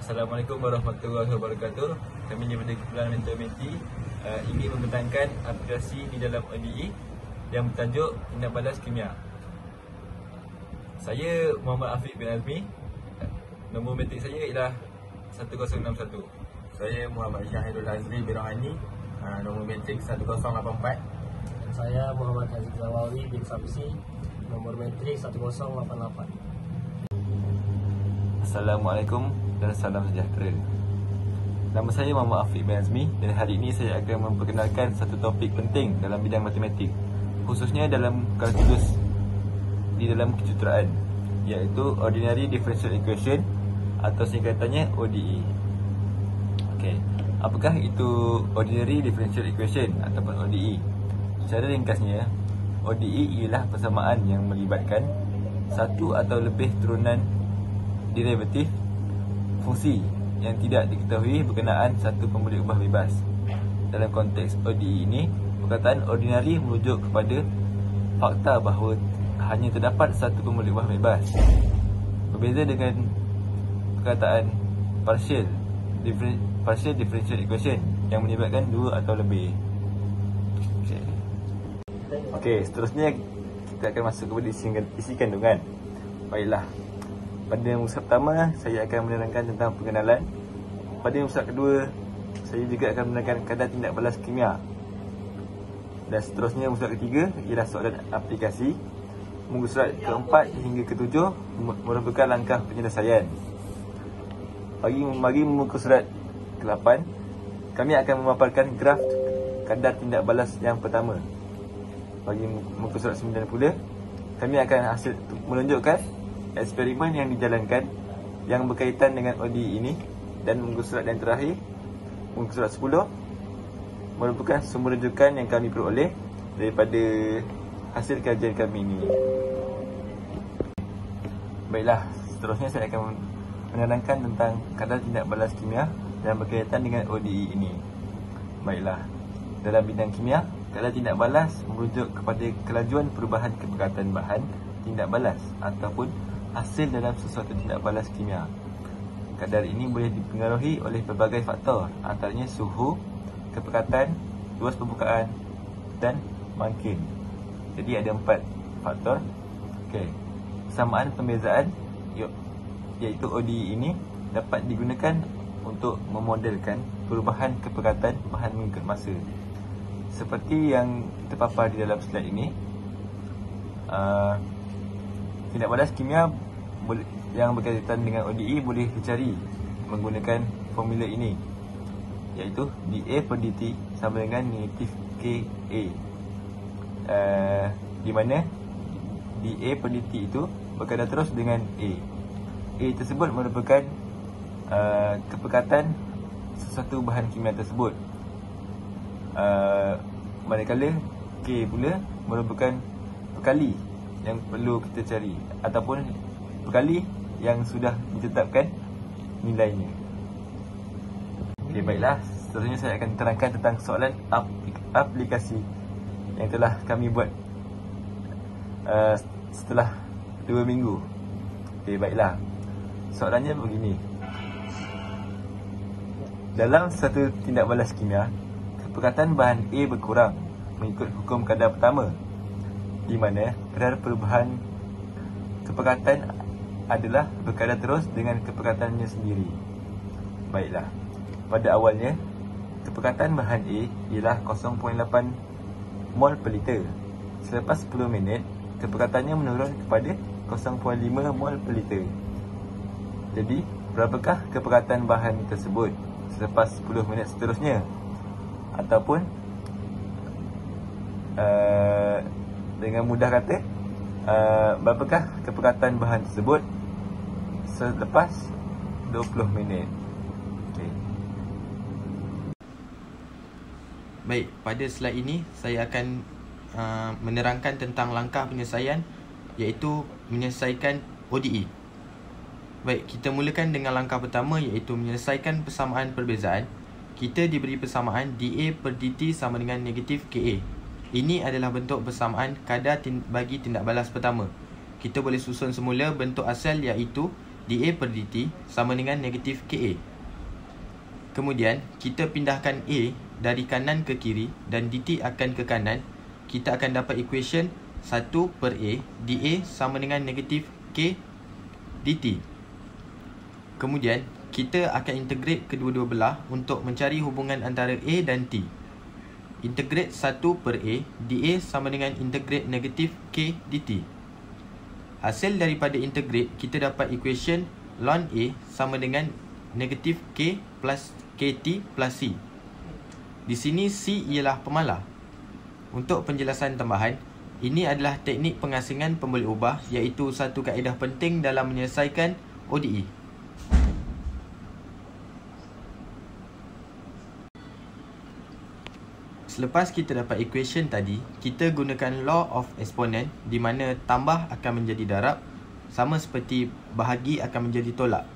Assalamualaikum warahmatullahi wabarakatuh. Kami daripada kumpulan Mentor Menti ingin membentangkan aplikasi di dalam ODE yang bertajuk Tindak Balas Kimia. Saya Muhammad Afiq bin Azmi. Nombor metrik saya ialah 1061. Saya Muhammad Syahirul Azri bin Rohani, nombor metrik 1084. Dan saya Muhammad Haziq Zawawi bin Samsi, nombor metrik 1088. Assalamualaikum dan salam sejahtera. Nama saya Muhammad Afiq bin Azmi dan hari ini saya akan memperkenalkan satu topik penting dalam bidang matematik, khususnya dalam kalkulus di dalam kejuruteraan, iaitu Ordinary Differential Equation atau singkatannya ODE. Okey, apakah itu Ordinary Differential Equation ataupun ODE? Secara ringkasnya, ODE ialah persamaan yang melibatkan satu atau lebih turunan derivatif fungsi yang tidak diketahui berkenaan satu pemboleh ubah bebas. Dalam konteks ODE ini, perkataan ordinary merujuk kepada fakta bahawa hanya terdapat satu pemboleh ubah bebas. Berbeza dengan perkataan partial differential equation yang melibatkan dua atau lebih. Okey, seterusnya kita akan masuk kepada isi kandungan. Baiklah. Pada muka pertama, saya akan menerangkan tentang pengenalan. Pada muka kedua, saya juga akan menerangkan kadar tindak balas kimia. Dan seterusnya muka ketiga ialah soalan aplikasi. Muka surat keempat hingga ketujuh merupakan langkah penyelesaian. Bagi muka surat ke-8, kami akan memaparkan graf kadar tindak balas yang pertama. Bagi muka surat 9 pula, kami akan menunjukkan eksperimen yang dijalankan yang berkaitan dengan ODE ini. Dan muka surat yang terakhir, muka surat 10, merupakan sumber rujukan yang kami peroleh daripada hasil kajian kami ini. Baiklah, seterusnya saya akan menerangkan tentang kadar tindak balas kimia yang berkaitan dengan ODE ini. Baiklah, dalam bidang kimia, kadar tindak balas merujuk kepada kelajuan perubahan kepekatan bahan tindak balas ataupun hasil dalam sesuatu tindak balas kimia. Kadar ini boleh dipengaruhi oleh pelbagai faktor, antaranya suhu, kepekatan, luas permukaan dan mangkin. Jadi ada 4 faktor. Okey. Persamaan pembezaan iaitu ODE ini dapat digunakan untuk memodelkan perubahan kepekatan bahan mengikut masa. Seperti yang terpapar di dalam slide ini, tindak balas kimia yang berkaitan dengan ODE boleh dicari menggunakan formula ini, iaitu dA per dt sama dengan negatif KA, di mana dA per dt itu berkadar terus dengan A. A tersebut merupakan kepekatan sesuatu bahan kimia tersebut, manakala K pula merupakan perkali yang perlu kita cari ataupun perkali yang sudah ditetapkan nilainya. Okey, baiklah, seterusnya saya akan terangkan tentang soalan aplikasi yang telah kami buat setelah 2 minggu. Okey, baiklah. Soalannya begini. Dalam satu tindak balas kimia, kepekatan bahan A berkurang mengikut hukum kadar pertama, di mana kadar perubahan kepekatan adalah berkadar terus dengan kepekatannya sendiri. Baiklah, pada awalnya kepekatan bahan A ialah 0.8 mol per liter. Selepas 10 minit, kepekatannya menurun kepada 0.5 mol per liter. Jadi, berapakah kepekatan bahan tersebut selepas 10 minit seterusnya? Ataupun dengan mudah kata, berapakah kepekatan bahan tersebut selepas 20 minit? Okay. Baik, pada slide ini saya akan menerangkan tentang langkah penyelesaian, iaitu menyelesaikan ODE. Baik, kita mulakan dengan langkah pertama, iaitu menyelesaikan persamaan perbezaan. Kita diberi persamaan dA per dt sama dengan negatif KA. Ini adalah bentuk persamaan kadar bagi tindak balas pertama. Kita boleh susun semula bentuk asal, iaitu dA per dt sama dengan negatif KA. Kemudian, kita pindahkan A dari kanan ke kiri dan dt akan ke kanan. Kita akan dapat equation 1 per A dA sama dengan negatif K dt. Kemudian, kita akan integrate kedua-dua belah untuk mencari hubungan antara A dan T. Integrate 1 per A dA sama dengan integrate negatif K dt. Hasil daripada integrate, kita dapat equation ln A sama dengan negatif K plus KT plus C. Di sini C ialah pemalah. Untuk penjelasan tambahan, ini adalah teknik pengasingan pemboleh ubah, iaitu satu kaedah penting dalam menyelesaikan ODE. Selepas kita dapat equation tadi, kita gunakan law of exponent di mana tambah akan menjadi darab, sama seperti bahagi akan menjadi tolak.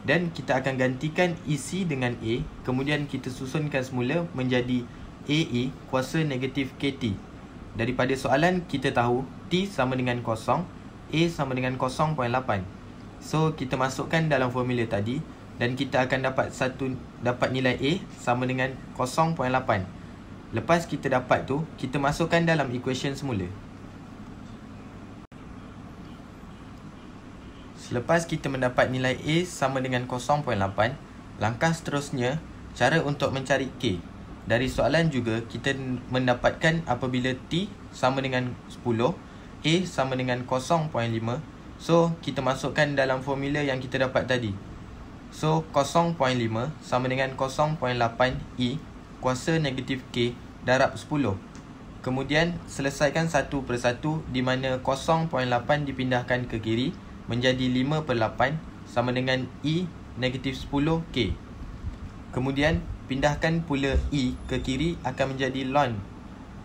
Dan kita akan gantikan EC dengan A, kemudian kita susunkan semula menjadi AE kuasa negatif KT. Daripada soalan kita tahu T sama dengan 0, A sama dengan 0.8. So kita masukkan dalam formula tadi dan kita akan dapat nilai A sama dengan 0.8. Lepas kita dapat tu, kita masukkan dalam equation semula. Selepas kita mendapat nilai A sama dengan 0.8, langkah seterusnya, cara untuk mencari K. Dari soalan juga, kita mendapatkan apabila T sama dengan 10, A sama dengan 0.5. So, kita masukkan dalam formula yang kita dapat tadi. So, 0.5 sama dengan 0.8 E kuasa negatif K darab 10. Kemudian selesaikan satu persatu di mana 0.8 dipindahkan ke kiri menjadi 5 per 8 sama dengan E negatif 10 K. Kemudian pindahkan pula E ke kiri akan menjadi ln.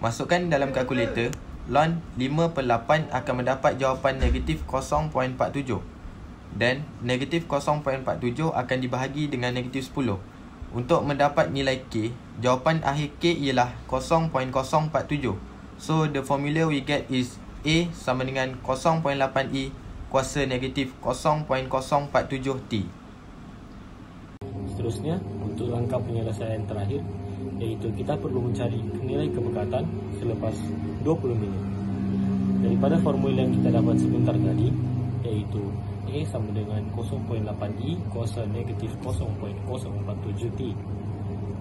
Masukkan dalam kalkulator, ln 5 per 8 akan mendapat jawapan negatif 0.47. Dan negatif 0.47 akan dibahagi dengan negatif 10. Untuk mendapat nilai K, jawapan akhir K ialah 0.047. So, the formula we get is A sama dengan 0.8E kuasa negatif 0.047T. Seterusnya, untuk langkah penyelesaian terakhir, iaitu kita perlu mencari nilai kepekatan selepas 20 minit. Daripada formula yang kita dapat sebentar tadi, iaitu A sama dengan 0.8E kuasa negatif 0.047T.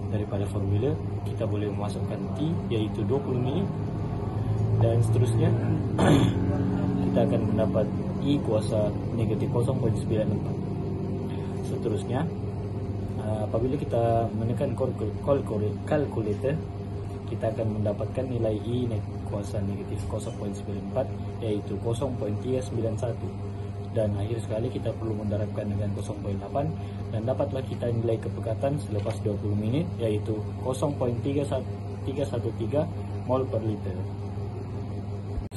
Daripada formula, kita boleh memasukkan T iaitu 20 minit. Dan seterusnya, kita akan mendapat E kuasa negatif 0.94. Seterusnya, apabila kita menekan kalkulator, kita akan mendapatkan nilai E kuasa negatif 0.94 iaitu 0.391. Dan akhir sekali kita perlu mendarabkan dengan 0.8 dan dapatlah kita nilai kepekatan selepas 20 minit iaitu 0.313 mol per liter.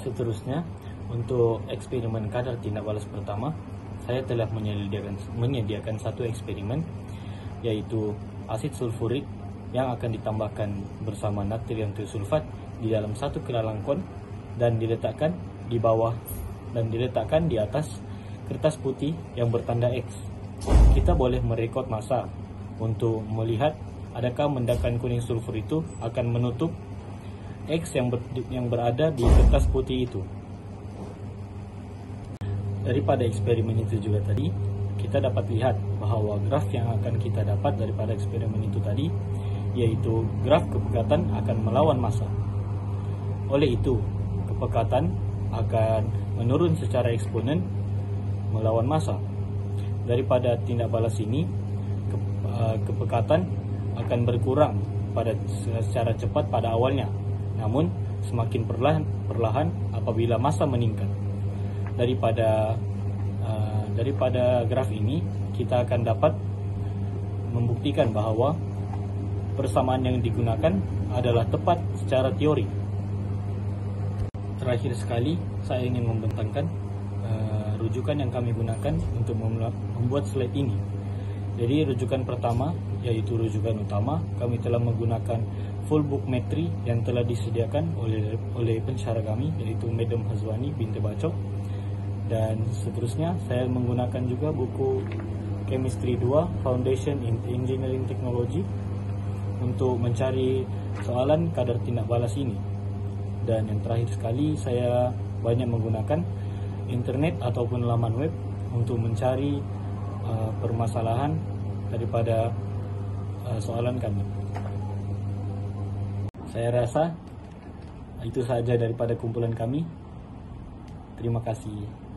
Seterusnya, untuk eksperimen kadar tindak balas pertama, saya telah menyediakan satu eksperimen iaitu asid sulfurik yang akan ditambahkan bersama natrium trisulfat di dalam satu kelalangkon dan diletakkan di bawah dan diletakkan di atas kertas putih yang bertanda X. Kita boleh merekod masa untuk melihat adakah mendakan kuning sulfur itu akan menutup X yang berada di kertas putih itu. Daripada eksperimen itu juga tadi, kita dapat lihat bahawa graf yang akan kita dapat daripada eksperimen itu tadi, yaitu graf kepekatan akan melawan massa. Oleh itu, kepekatan akan menurun secara eksponen melawan massa. Daripada tindak balas ini, kepekatan akan berkurang secara cepat pada awalnya, namun semakin perlahan apabila massa meningkat. Daripada graf ini, kita akan dapat membuktikan bahawa persamaan yang digunakan adalah tepat secara teori. Terakhir sekali, saya ingin membentangkan rujukan yang kami gunakan untuk membuat slide ini. Jadi rujukan pertama, yaitu rujukan utama, kami telah menggunakan full book metri yang telah disediakan oleh pensyarah kami, yaitu Madam Hazwani binti Bacok. Dan seterusnya saya menggunakan juga buku Chemistry 2 Foundation in Engineering Technology untuk mencari soalan kadar tindak balas ini. Dan yang terakhir sekali, saya banyak menggunakan internet ataupun laman web untuk mencari permasalahan daripada soalan kami. Saya rasa itu sahaja daripada kumpulan kami. Terima kasih.